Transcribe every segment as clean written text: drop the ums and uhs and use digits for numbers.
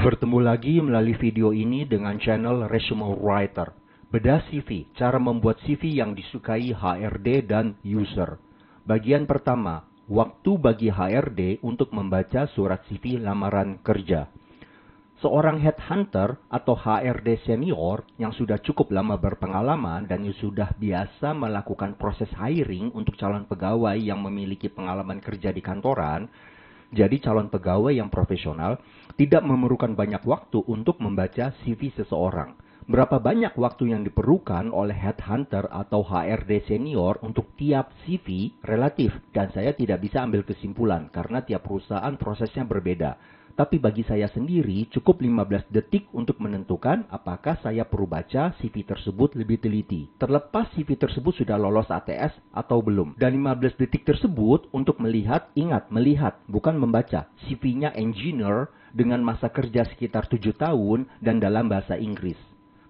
Bertemu lagi melalui video ini dengan channel Resume Writer. Bedah CV, cara membuat CV yang disukai HRD dan user. Bagian pertama, waktu bagi HRD untuk membaca surat CV lamaran kerja. Seorang headhunter atau HRD senior yang sudah cukup lama berpengalaman dan yang sudah biasa melakukan proses hiring untuk calon pegawai yang memiliki pengalaman kerja di kantoran, jadi calon pegawai yang profesional tidak memerlukan banyak waktu untuk membaca CV seseorang. Berapa banyak waktu yang diperlukan oleh headhunter atau HRD senior untuk tiap CV relatif, dan saya tidak bisa ambil kesimpulan karena tiap perusahaan prosesnya berbeda. Tapi bagi saya sendiri cukup 15 detik untuk menentukan apakah saya perlu baca CV tersebut lebih teliti. Terlepas CV tersebut sudah lolos ATS atau belum. Dan 15 detik tersebut untuk melihat, ingat melihat, bukan membaca. CV-nya engineer dengan masa kerja sekitar 7 tahun dan dalam bahasa Inggris.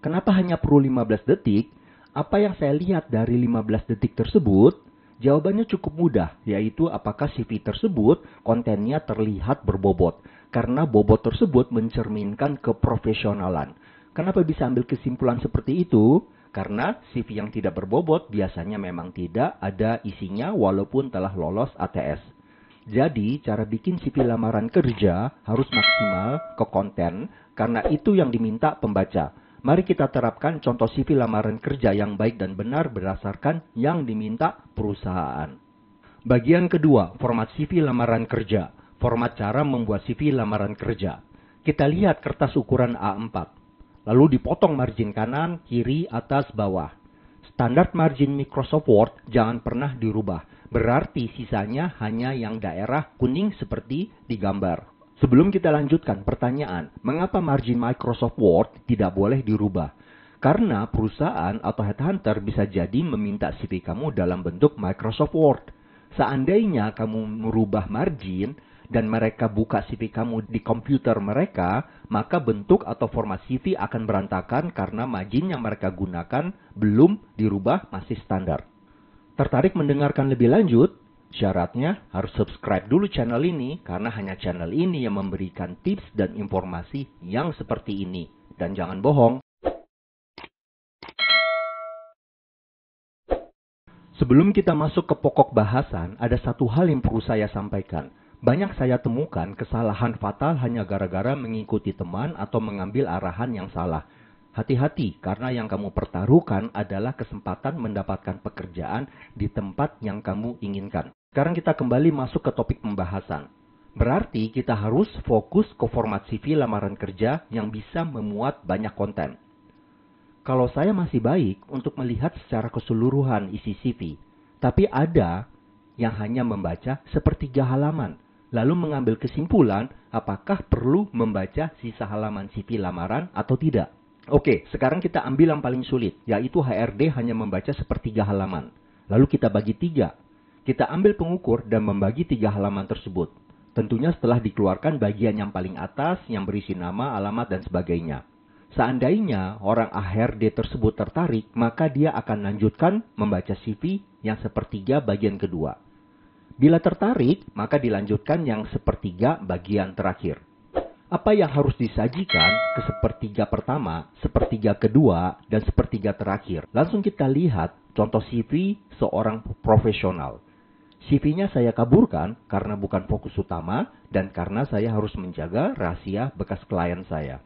Kenapa hanya perlu 15 detik? Apa yang saya lihat dari 15 detik tersebut? Jawabannya cukup mudah, yaitu apakah CV tersebut kontennya terlihat berbobot. Karena bobot tersebut mencerminkan keprofesionalan. Kenapa bisa ambil kesimpulan seperti itu? Karena CV yang tidak berbobot biasanya memang tidak ada isinya walaupun telah lolos ATS. Jadi, cara bikin CV lamaran kerja harus maksimal ke konten karena itu yang diminta pembaca. Mari kita terapkan contoh CV lamaran kerja yang baik dan benar berdasarkan yang diminta perusahaan. Bagian kedua, format CV lamaran kerja. Format cara membuat CV lamaran kerja. Kita lihat kertas ukuran A4. Lalu dipotong margin kanan, kiri, atas, bawah. Standar margin Microsoft Word jangan pernah dirubah. Berarti sisanya hanya yang daerah kuning seperti di gambar. Sebelum kita lanjutkan pertanyaan, mengapa margin Microsoft Word tidak boleh dirubah? Karena perusahaan atau headhunter bisa jadi meminta CV kamu dalam bentuk Microsoft Word. Seandainya kamu merubah margin dan mereka buka CV kamu di komputer mereka, maka bentuk atau format CV akan berantakan karena margin yang mereka gunakan belum dirubah, masih standar. Tertarik mendengarkan lebih lanjut? Syaratnya harus subscribe dulu channel ini karena hanya channel ini yang memberikan tips dan informasi yang seperti ini. Dan jangan bohong. Sebelum kita masuk ke pokok bahasan, ada satu hal yang perlu saya sampaikan. Banyak saya temukan kesalahan fatal hanya gara-gara mengikuti teman atau mengambil arahan yang salah. Hati-hati, karena yang kamu pertaruhkan adalah kesempatan mendapatkan pekerjaan di tempat yang kamu inginkan. Sekarang kita kembali masuk ke topik pembahasan. Berarti kita harus fokus ke format CV lamaran kerja yang bisa memuat banyak konten. Kalau saya masih baik untuk melihat secara keseluruhan isi CV, tapi ada yang hanya membaca sepertiga halaman, lalu mengambil kesimpulan apakah perlu membaca sisa halaman CV lamaran atau tidak. Oke, sekarang kita ambil yang paling sulit, yaitu HRD hanya membaca sepertiga halaman. Lalu kita bagi 3. Kita ambil pengukur dan membagi 3 halaman tersebut. Tentunya setelah dikeluarkan bagian yang paling atas yang berisi nama, alamat, dan sebagainya. Seandainya orang HRD tersebut tertarik, maka dia akan lanjutkan membaca CV yang sepertiga bagian kedua. Bila tertarik, maka dilanjutkan yang sepertiga bagian terakhir. Apa yang harus disajikan ke sepertiga pertama, sepertiga kedua, dan sepertiga terakhir? Langsung kita lihat contoh CV seorang profesional. CV-nya saya kaburkan karena bukan fokus utama dan karena saya harus menjaga rahasia bekas klien saya.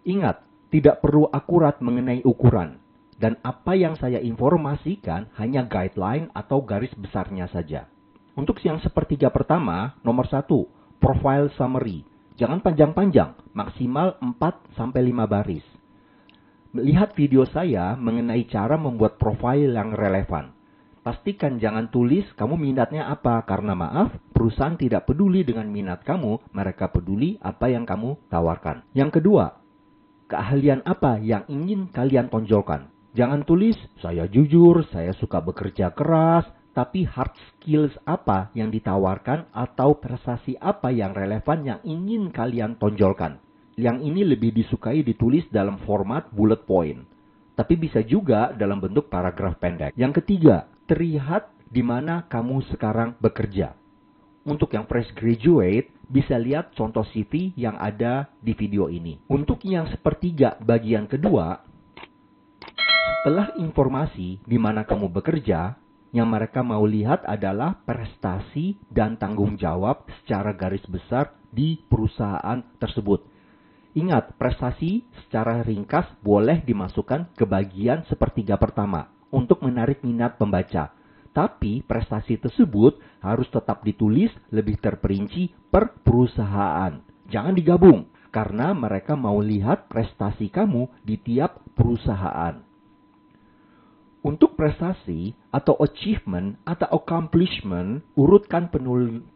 Ingat, tidak perlu akurat mengenai ukuran. Dan apa yang saya informasikan hanya guideline atau garis besarnya saja. Untuk yang sepertiga pertama, nomor 1, profile summary. Jangan panjang-panjang, maksimal 4-5 baris. Lihat video saya mengenai cara membuat profile yang relevan. Pastikan jangan tulis kamu minatnya apa, karena maaf, perusahaan tidak peduli dengan minat kamu, mereka peduli apa yang kamu tawarkan. Yang kedua, keahlian apa yang ingin kalian tonjolkan. Jangan tulis, saya jujur, saya suka bekerja keras, tapi hard skills apa yang ditawarkan atau prestasi apa yang relevan yang ingin kalian tonjolkan. Yang ini lebih disukai ditulis dalam format bullet point. Tapi bisa juga dalam bentuk paragraf pendek. Yang ketiga, terlihat di mana kamu sekarang bekerja. Untuk yang fresh graduate, bisa lihat contoh CV yang ada di video ini. Untuk yang sepertiga bagian kedua, setelah informasi di mana kamu bekerja, yang mereka mau lihat adalah prestasi dan tanggung jawab secara garis besar di perusahaan tersebut. Ingat, prestasi secara ringkas boleh dimasukkan ke bagian sepertiga pertama untuk menarik minat pembaca. Tapi prestasi tersebut harus tetap ditulis lebih terperinci per perusahaan. Jangan digabung, karena mereka mau lihat prestasi kamu di tiap perusahaan. Untuk prestasi atau achievement atau accomplishment, urutkan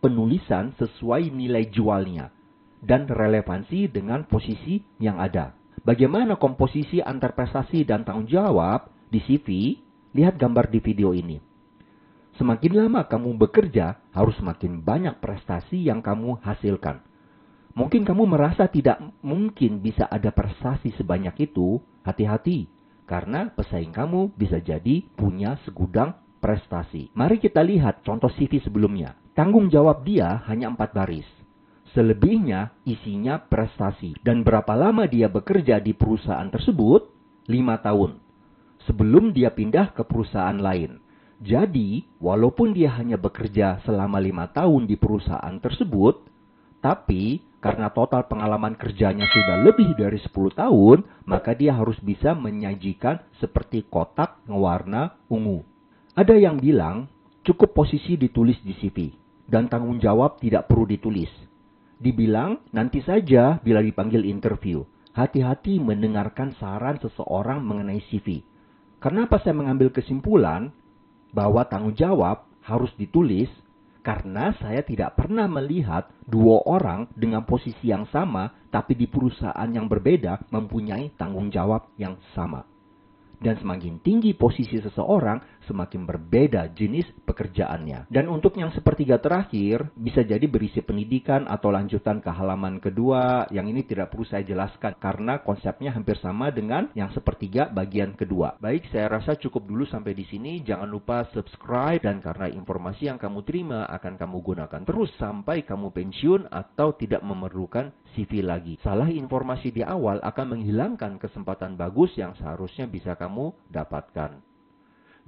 penulisan sesuai nilai jualnya dan relevansi dengan posisi yang ada. Bagaimana komposisi antar prestasi dan tanggung jawab di CV? Lihat gambar di video ini. Semakin lama kamu bekerja, harus semakin banyak prestasi yang kamu hasilkan. Mungkin kamu merasa tidak mungkin bisa ada prestasi sebanyak itu. Hati-hati, karena pesaing kamu bisa jadi punya segudang prestasi. Mari kita lihat contoh CV sebelumnya. Tanggung jawab dia hanya 4 baris. Selebihnya isinya prestasi. Dan berapa lama dia bekerja di perusahaan tersebut? 5 tahun. Sebelum dia pindah ke perusahaan lain. Jadi, walaupun dia hanya bekerja selama 5 tahun di perusahaan tersebut, tapi karena total pengalaman kerjanya sudah lebih dari 10 tahun, maka dia harus bisa menyajikan seperti kotak warna ungu. Ada yang bilang, cukup posisi ditulis di CV, dan tanggung jawab tidak perlu ditulis. Dibilang, nanti saja bila dipanggil interview. Hati-hati mendengarkan saran seseorang mengenai CV. Kenapa saya mengambil kesimpulan bahwa tanggung jawab harus ditulis? Karena saya tidak pernah melihat 2 orang dengan posisi yang sama tapi di perusahaan yang berbeda mempunyai tanggung jawab yang sama. Dan semakin tinggi posisi seseorang, semakin berbeda jenis pekerjaannya. Dan untuk yang sepertiga terakhir, bisa jadi berisi pendidikan atau lanjutan ke halaman kedua. Yang ini tidak perlu saya jelaskan, karena konsepnya hampir sama dengan yang sepertiga bagian kedua. Baik, saya rasa cukup dulu sampai di sini. Jangan lupa subscribe, dan karena informasi yang kamu terima akan kamu gunakan terus sampai kamu pensiun atau tidak memerlukan CV lagi. Salah informasi di awal akan menghilangkan kesempatan bagus yang seharusnya bisa kamu dapatkan.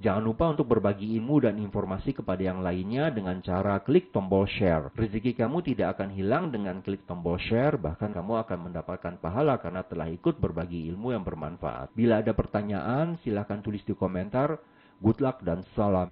Jangan lupa untuk berbagi ilmu dan informasi kepada yang lainnya dengan cara klik tombol share. Rezeki kamu tidak akan hilang dengan klik tombol share, bahkan kamu akan mendapatkan pahala karena telah ikut berbagi ilmu yang bermanfaat. Bila ada pertanyaan, silahkan tulis di komentar. Good luck dan salam.